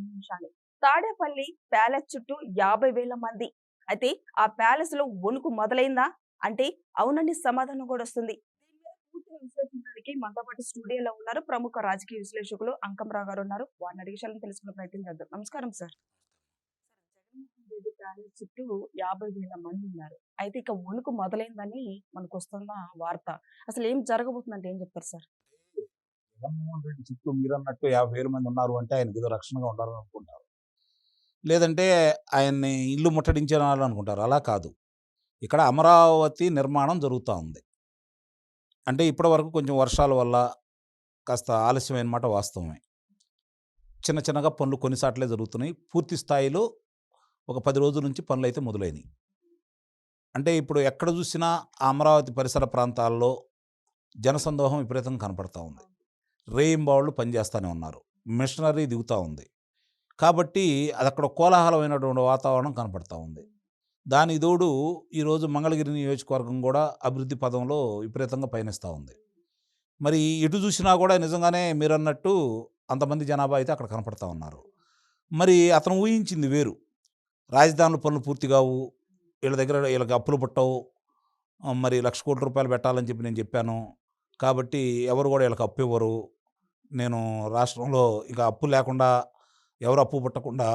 నిమిషాలు. తాడేపల్లి ప్యాలెస్ చుట్టూ 50,000 మంది. అయితే ఆ ప్యాలెస్‌లో వణుకు మొదలైందా? అంటే అవునని సమాధానం కూడా వస్తుంది. దీని మీద పూర్తిగా విశ్లేషించడానికి మనతో పాటు స్టూడియోలో ఉన్నారు. ప్రముఖ రాజకీయ విశ్లేషకులు అంకంరావు గారు ఉన్నారు. వారిని అడిగి విషయాలను తెలుసుకునే ప్రయత్నం చేద్దాం. నమస్కారం సార్. జగన్మోహన్ రెడ్డి ప్యాలెస్ చుట్టూ 50,000 మంది ఉన్నారు. అయితే ఇక వణుకు మొదలైందని మనకొస్తున్న వార్త. అసలు ఏం జరగబోతుందంటే ఏం చెప్తారు సార్? జగన్మోహన్ రెడ్డి చుట్టూ మీరన్నట్టు 50,000 మంది ఉన్నారు అంటే ఆయనకేదో రక్షణగా ఉండాలని అనుకుంటారు. లేదంటే ఆయన్ని ఇల్లు ముట్టడించాలనుకుంటారు. అలా కాదు. ఇక్కడ అమరావతి నిర్మాణం జరుగుతా ఉంది. అంటే ఇప్పటివరకు కొంచెం వర్షాల వల్ల కాస్త ఆలస్యమైన మాట వాస్తవమే. చిన్న చిన్నగా పనులు కొన్ని సాట్లే జరుగుతున్నాయి. పూర్తి స్థాయిలో ఒక 10 రోజుల నుంచి పనులైతే మొదలైనయి. అంటే ఇప్పుడు ఎక్కడ చూసినా ఆ అమరావతి పరిసర ప్రాంతాల్లో జనసందోహం విపరీతంగా కనపడతా ఉంది. రేయింబావుళ్ళు పనిచేస్తానే ఉన్నారు. మిషనరీ దిగుతా ఉంది. కాబట్టి అదక్కడ కోలాహలమైనటువంటి వాతావరణం కనపడతా ఉంది. దానికి తోడు ఈరోజు మంగళగిరి నియోజకవర్గం కూడా అభివృద్ధి పదంలో విపరీతంగా పయనిస్తూ ఉంది. మరి ఎటు చూసినా కూడా నిజంగానే మీరన్నట్టు అంతమంది జనాభా అయితే అక్కడ కనపడతా ఉన్నారు. మరి అతను ఊహించింది వేరు. రాజధానుల పనులు పూర్తి కావు. వీళ్ళ దగ్గర వీళ్ళకి అప్పులు పుట్టవు. మరి ₹1,00,00,000 పెట్టాలని చెప్పి నేను చెప్పాను. కాబట్టి ఎవరు కూడా వీళ్ళకి అప్పు ఇవ్వరు. నేను రాష్ట్రంలో ఇక అప్పు లేకుండా ఎవరు అప్పు పుట్టకుండా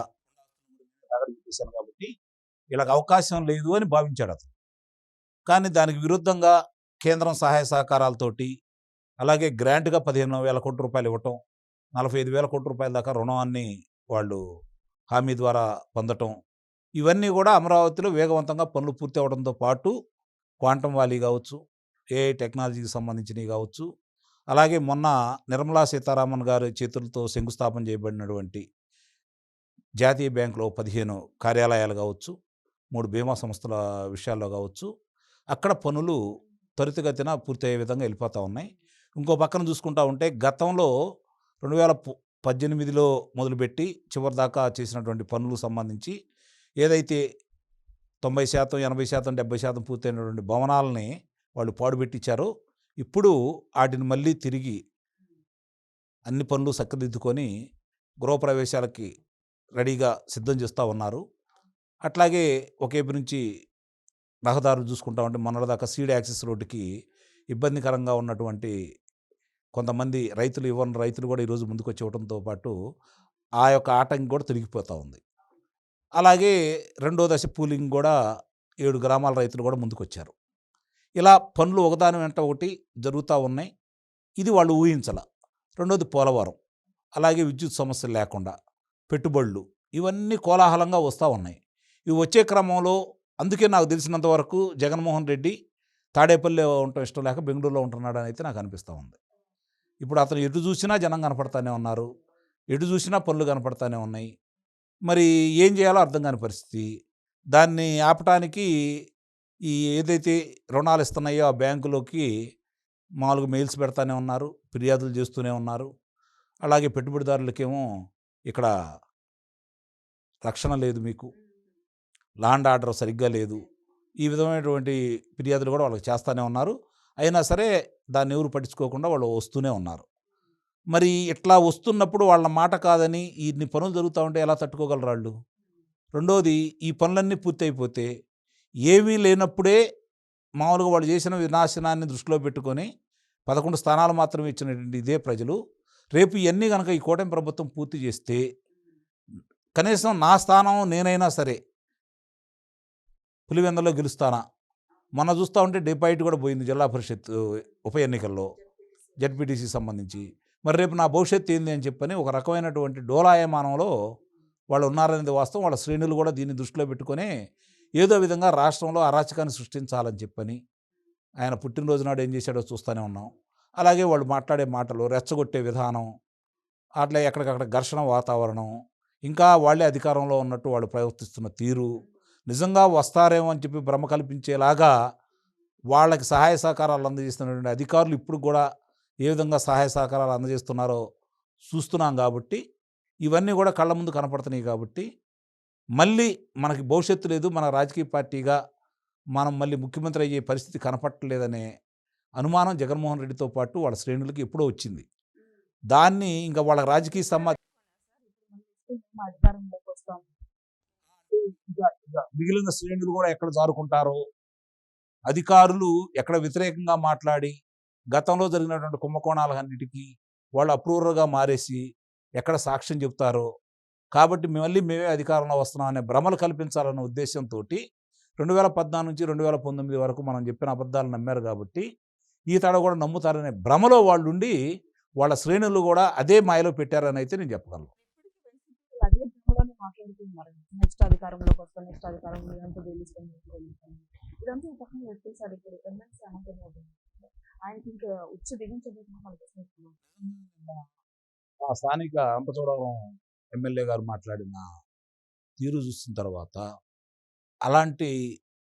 జాగ్రత్త చేశాను కాబట్టి వీళ్ళకి అవకాశం లేదు అని భావించాడు అతను. కానీ దానికి విరుద్ధంగా కేంద్రం సహాయ సహకారాలతోటి అలాగే గ్రాంట్‌గా ₹15,000 ఇవ్వటం, ₹45,000 దాకా రుణాన్ని వాళ్ళు హామీ ద్వారా పొందటం. ఇవన్నీ కూడా అమరావతిలో వేగవంతంగా పనులు పూర్తి అవ్వడంతో పాటు క్వాంటమ్ వాలీ కావచ్చు, ఏఐ టెక్నాలజీకి సంబంధించినవి కావచ్చు, అలాగే మొన్న నిర్మలా సీతారామన్ గారి చేతులతో శంకుస్థాపన చేయబడినటువంటి జాతీయ బ్యాంకులో 15 కార్యాలయాలు కావచ్చు, 3 బీమా సంస్థల విషయాల్లో కావచ్చు, అక్కడ పనులు త్వరితగతిన పూర్తయ్యే విధంగా వెళ్ళిపోతా ఉన్నాయి. ఇంకో పక్కన చూసుకుంటా ఉంటే గతంలో 2018లో మొదలుపెట్టి చివరిదాకా చేసినటువంటి పనులకు సంబంధించి ఏదైతే 90%, 80%, 70% పూర్తయినటువంటి భవనాలని వాళ్ళు పాడుపెట్టించారో, ఇప్పుడు ఆటిని మళ్ళీ తిరిగి అన్ని పనులు చక్కదిద్దుకొని గృహప్రవేశాలకి రెడీగా సిద్ధం చేస్తూ ఉన్నారు. అట్లాగే ఒకేపు నుంచి రహదారులు చూసుకుంటా ఉంటే మొన్నటిదాకా సీడ్ యాక్సెస్ రోడ్డుకి ఇబ్బందికరంగా ఉన్నటువంటి కొంతమంది రైతులు కూడా ఈరోజు ముందుకొచ్చి ఇవ్వడంతో పాటు ఆ యొక్క ఆటంకం కూడా తొలగిపోతూ ఉంది. అలాగే రెండో దశ పూలింగ్ కూడా 7 గ్రామాల రైతులు కూడా ముందుకొచ్చారు. ఇలా పనులు ఒకదాని వెంట ఒకటి జరుగుతూ ఉన్నాయి. ఇది వాళ్ళు ఊహించల. రెండోది పోలవరం. అలాగే విద్యుత్ సమస్యలు లేకుండా పెట్టుబడులు ఇవన్నీ కోలాహలంగా వస్తూ ఉన్నాయి. ఇవి వచ్చే క్రమంలో అందుకే నాకు తెలిసినంత వరకు జగన్మోహన్ రెడ్డి తాడేపల్లిలో ఉండటం ఇష్టం లేక బెంగుళూరులో ఉంటున్నాడని అయితే నాకు అనిపిస్తూ ఉంది. ఇప్పుడు అతను ఎటు చూసినా జనం కనపడతానే ఉన్నారు. ఎటు చూసినా పనులు కనపడతానే ఉన్నాయి. మరి ఏం చేయాలో అర్థం కాని పరిస్థితి. దాన్ని ఆపటానికి ఈ ఏదైతే రుణాలు ఇస్తున్నాయో ఆ బ్యాంకులోకి మామూలుగా మెయిల్స్ పెడతానే ఉన్నారు. ఫిర్యాదులు చేస్తూనే ఉన్నారు. అలాగే పెట్టుబడిదారులకేమో ఇక్కడ రక్షణ లేదు మీకు. లాండ్ ఆర్డర్ సరిగ్గా లేదు. ఈ విధమైనటువంటి ఫిర్యాదులు కూడా వాళ్ళకి చేస్తానే ఉన్నారు. అయినా సరే దాన్ని ఎవరు పట్టించుకోకుండా వాళ్ళు వస్తూనే ఉన్నారు. మరి ఇట్లా వస్తున్నప్పుడు వాళ్ళ మాట కాదని ఇన్ని పనులు జరుగుతూ ఉంటే ఎలా తట్టుకోగలరు ఆళ్ళు? రెండోది ఈ పనులన్నీ పూర్తయిపోతే ఏమీ లేనప్పుడే మామూలుగా వాళ్ళు చేసిన వినాశనాన్ని దృష్టిలో పెట్టుకొని 11 స్థానాలు మాత్రమే ఇచ్చినటువంటి ఇదే ప్రజలు రేపు ఇయన్నీ గనక ఈ కూటమి ప్రభుత్వం పూర్తి చేస్తే కనీసం నా స్థానం నేనైనా సరే పులివెందులో గెలుస్తానా? మొన్న చూస్తా ఉంటే డిపాజిట్ కూడా పోయింది జిల్లా పరిషత్ ఉప ఎన్నికల్లో జడ్పీటీసీకి సంబంధించి. మరి రేపు నా భవిష్యత్తు ఏంది అని చెప్పని ఒక రకమైనటువంటి డోలాయమానంలో వాళ్ళు ఉన్నారనేది వాస్తవం. వాళ్ళ శ్రేణులు కూడా దీన్ని దృష్టిలో పెట్టుకొని ఏదో విధంగా రాష్ట్రంలో అరాచకాన్ని సృష్టించాలని చెప్పని ఆయన పుట్టినరోజు నాడు ఏం చేశాడో చూస్తూనే ఉన్నాం. అలాగే వాళ్ళు మాట్లాడే మాటలు, రెచ్చగొట్టే విధానం, అట్లా ఎక్కడికక్కడ ఘర్షణ వాతావరణం, ఇంకా వాళ్ళే అధికారంలో ఉన్నట్టు వాళ్ళు ప్రవర్తిస్తున్న తీరు, నిజంగా వస్తారేమో అని చెప్పి భ్రమ కల్పించేలాగా వాళ్ళకి సహాయ సహకారాలు అందజేస్తున్నటువంటి అధికారులు ఇప్పుడు కూడా ఏ విధంగా సహాయ సహకారాలు అందజేస్తున్నారో చూస్తున్నాం కాబట్టి ఇవన్నీ కూడా కళ్ళ ముందు కనపడుతున్నాయి కాబట్టి మళ్ళీ మనకి భవిష్యత్తు లేదు. మన రాజకీయ పార్టీగా మనం మళ్ళీ ముఖ్యమంత్రి అయ్యే పరిస్థితి కనపడట్లేదనే అనుమానం జగన్మోహన్ రెడ్డితో పాటు వాళ్ళ శ్రేణులకి ఎప్పుడో వచ్చింది. దాన్ని ఇంకా వాళ్ళ రాజకీయ అధికారంలోకి వస్తాం. ఇక మిగిలిన శ్రేణులు కూడా ఎక్కడ జారుకుంటారో, అధికారులు ఎక్కడ వ్యతిరేకంగా మాట్లాడి గతంలో జరిగినటువంటి కుంభకోణాలన్నిటికీ వాళ్ళు అప్రూవర్గా మారేసి ఎక్కడ సాక్ష్యం చెప్తారో, కాబట్టి మళ్ళీ మేమే అధికారంలో వస్తున్నాం అనే భ్రమలు కల్పించాలన్న ఉద్దేశంతో 2014 నుంచి 2019 వరకు మనం చెప్పిన అబద్ధాలు నమ్మారు కాబట్టి ఈ తడ కూడా నమ్ముతారనే భ్రమలో వాళ్ళుండి వాళ్ళ శ్రేణులు కూడా అదే మాయలో పెట్టారని అయితే నేను చెప్పగలను. ఇప్పటికి వైసీపీ అదే భ్రమలోనే మాట్లాడుతున్నారు. నెక్స్ట్ అధికారంలోకి వస్తాం, నెక్స్ట్ అధికారంలో ఇదంతా గెలుస్తాం, గెలుస్తాం. ఇదంతా ఒక పక్కన పెట్టేసారు. ఇప్పుడు ఎమ్మెల్సీ అనంతబాబు ఉన్నారు. ఆయనకి ఇంకా ఉచ్చు బిగించబోతున్నా అనిపిస్తుంది. ఆ స్థానిక రంపచోడవరం ఎమ్మెల్యే గారు మాట్లాడిన తీరు చూసిన తర్వాత అలాంటి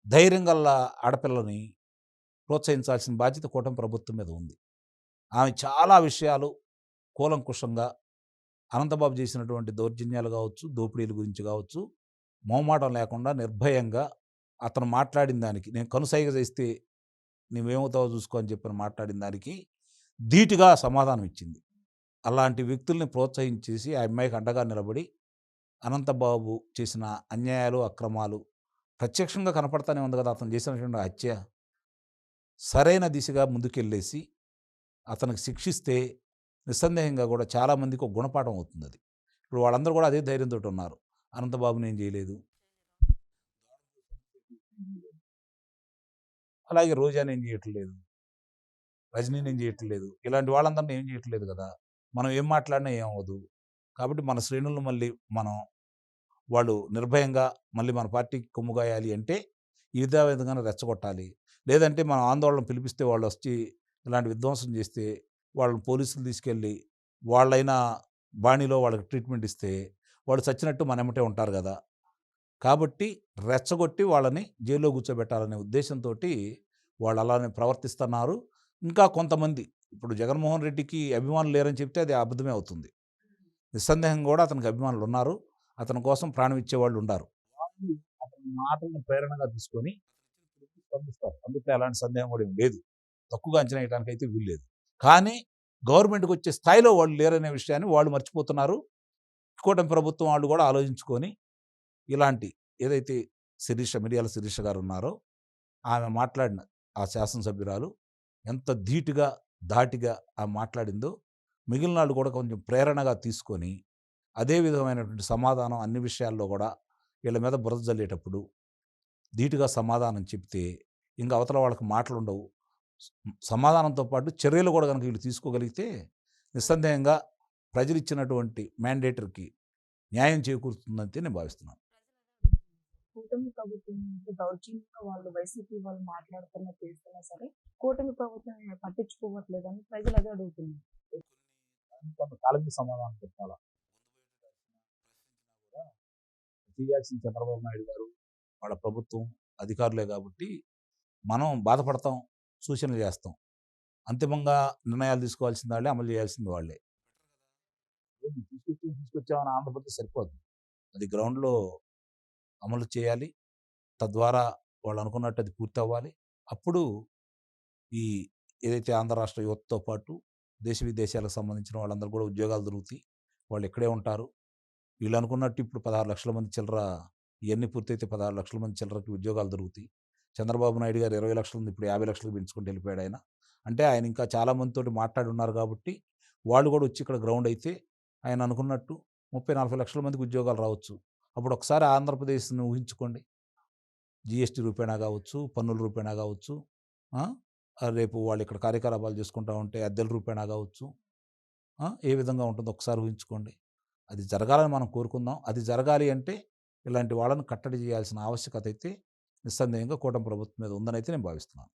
ధైర్యం గల ఆడపిల్లని ప్రోత్సహించాల్సిన బాధ్యత కూటమి ప్రభుత్వం మీద ఉంది. ఆమె చాలా విషయాలు కూలంకుషంగా అనంతబాబు చేసినటువంటి దౌర్జన్యాలు కావచ్చు, దోపిడీల గురించి కావచ్చు, మొహమాటం లేకుండా నిర్భయంగా అతను మాట్లాడిన దానికి నేను కనుసైగ చేస్తే నువ్వేమవుతావో చూసుకో అని చెప్పని మాట్లాడిన దానికి ధీటుగా సమాధానం ఇచ్చింది. అలాంటి వ్యక్తుల్ని ప్రోత్సహించేసి ఆ అమ్మాయికి అండగా నిలబడి అనంతబాబు చేసిన అన్యాయాలు, అక్రమాలు ప్రత్యక్షంగా కనపడతానే ఉంది కదా అతను చేసినటువంటి హత్య. సరైన దిశగా ముందుకెళ్ళేసి అతనికి శిక్షిస్తే నిస్సందేహంగా కూడా చాలామందికి ఒక గుణపాఠం అవుతుంది అది. ఇప్పుడు వాళ్ళందరూ కూడా అదే ధైర్యంతో ఉన్నారు. అనంతబాబుని ఏం చేయలేదు, అలాగే రోజాని ఏం చేయట్లేదు, రజనీని ఏం చేయట్లేదు, ఇలాంటి వాళ్ళందరినీ ఏం చేయట్లేదు కదా. మనం ఏం మాట్లాడినా ఏమవ్వదు. కాబట్టి మన శ్రేణులను మళ్ళీ మనం వాళ్ళు నిర్భయంగా మళ్ళీ మన పార్టీకి కొమ్ముగాయాలి అంటే ఈ విధంగానే రెచ్చగొట్టాలి. లేదంటే మనం ఆందోళన పిలిపిస్తే వాళ్ళు వచ్చి ఇలాంటి విధ్వంసం చేస్తే వాళ్ళని పోలీసులు తీసుకెళ్ళి వాళ్ళైనా బాణీలో వాళ్ళకి ట్రీట్మెంట్ ఇస్తే వాళ్ళు చచ్చినట్టు మన ఎమ్మటే ఉంటారు కదా. కాబట్టి రెచ్చగొట్టి వాళ్ళని జైల్లో కూర్చోబెట్టాలనే ఉద్దేశంతో వాళ్ళు అలానే ప్రవర్తిస్తున్నారు. ఇంకా కొంతమంది ఇప్పుడు జగన్మోహన్ రెడ్డికి అభిమానులు లేరని చెప్తే అది అబద్ధమే అవుతుంది. నిస్సందేహంగా కూడా అతనికి అభిమానులు ఉన్నారు. అతని కోసం ప్రాణం ఇచ్చేవాళ్ళు ఉన్నారు. వాళ్ళు అతని మాటలను ప్రేరణగా తీసుకొని స్పందిస్తారు. అందుకే అలాంటి సందేహం కూడా ఏం లేదు. తక్కువగా అంచనా వేయడానికి అయితే వీల్లేదు. కానీ గవర్నమెంట్కి వచ్చే స్థాయిలో వాళ్ళు లేరనే విషయాన్ని వాళ్ళు మర్చిపోతున్నారు. కూటమి ప్రభుత్వం వాళ్ళు కూడా ఆలోచించుకొని ఇలాంటి ఏదైతే మిరియాల శిరీష గారు ఉన్నారో ఆమె మాట్లాడిన ఆ శాసనసభ్యురాలు ఎంత ధీటుగా ధాటిగా ఆమె మాట్లాడిందో మిగిలిన వాళ్ళు కూడా కొంచెం ప్రేరణగా తీసుకొని అదే విధమైనటువంటి సమాధానం అన్ని విషయాల్లో కూడా వీళ్ళ మీద బురద జల్లేటప్పుడు ధీటుగా సమాధానం చెప్తే ఇంకా అవతల వాళ్ళకి మాటలు ఉండవు. సమాధానంతో పాటు చర్యలు కూడా కనుక వీళ్ళు తీసుకోగలిగితే నిస్సందేహంగా ప్రజలు ఇచ్చినటువంటి మ్యాండేటర్కి న్యాయం చేకూరుతుందని నేను భావిస్తున్నాను. కూటమి ప్రభుత్వం దౌర్జన్యంగా వాళ్ళు వైసీపీ వాళ్ళు మాట్లాడుతున్నా చేస్తున్నా సరే కూటమి ప్రభుత్వం పట్టించుకోవట్లేదని ప్రజలు అదే అడుగుతున్నారు. కొంతకాలమే సమాధానం చెప్పాలా చేయాల్సిన చంద్రబాబు నాయుడు గారు వాళ్ళ ప్రభుత్వం అధికారులే కాబట్టి మనం బాధపడతాం, సూచనలు చేస్తాం. అంతిమంగా నిర్ణయాలు తీసుకోవాల్సిన వాళ్ళే, అమలు చేయాల్సింది వాళ్ళే. తీసుకొచ్చామని ఆంధ్రప్రదేశ్ సరిపోదు. అది గ్రౌండ్లో అమలు చేయాలి. తద్వారా వాళ్ళు అనుకున్నట్టు అది పూర్తి అవ్వాలి. అప్పుడు ఈ ఏదైతే ఆంధ్ర రాష్ట్ర యువతతో పాటు దేశ విదేశాలకు సంబంధించిన వాళ్ళందరూ కూడా ఉద్యోగాలు దొరుకుతాయి. వాళ్ళు ఇక్కడే ఉంటారు. వీళ్ళు అనుకున్నట్టు ఇప్పుడు 16 లక్షల మంది చిల్లర ఇవన్నీ పూర్తయితే 16 లక్షల మంది చిల్లరకి ఉద్యోగాలు దొరుకుతాయి. చంద్రబాబు నాయుడు గారు 20 లక్షల నుంచి ఇప్పుడు 50 లక్షలకు పెంచుకుంటూ వెళ్ళిపోయాడు ఆయన. అంటే ఆయన ఇంకా చాలామందితోటి మాట్లాడి ఉన్నారు కాబట్టి వాళ్ళు కూడా వచ్చి ఇక్కడ గ్రౌండ్ అయితే ఆయన అనుకున్నట్టు 30-40 లక్షల మందికి ఉద్యోగాలు రావచ్చు. అప్పుడు ఒకసారి ఆంధ్రప్రదేశ్ని ఊహించుకోండి. జీఎస్టీ రూపేణా కావచ్చు, పన్నుల రూపేణా కావచ్చు, రేపు వాళ్ళు ఇక్కడ కార్యకలాపాలు చేసుకుంటూ ఉంటే అద్దెల రూపేణా కావచ్చు, ఏ విధంగా ఉంటుందో ఒకసారి ఊహించుకోండి. అది జరగాలని మనం కోరుకుందాం. అది జరగాలి అంటే ఇలాంటి వాళ్ళని కట్టడి చేయాల్సిన ఆవశ్యకత అయితే నిస్సందేహంగా కూటమి ప్రభుత్వం మీద ఉందని అయితే నేను భావిస్తున్నాను.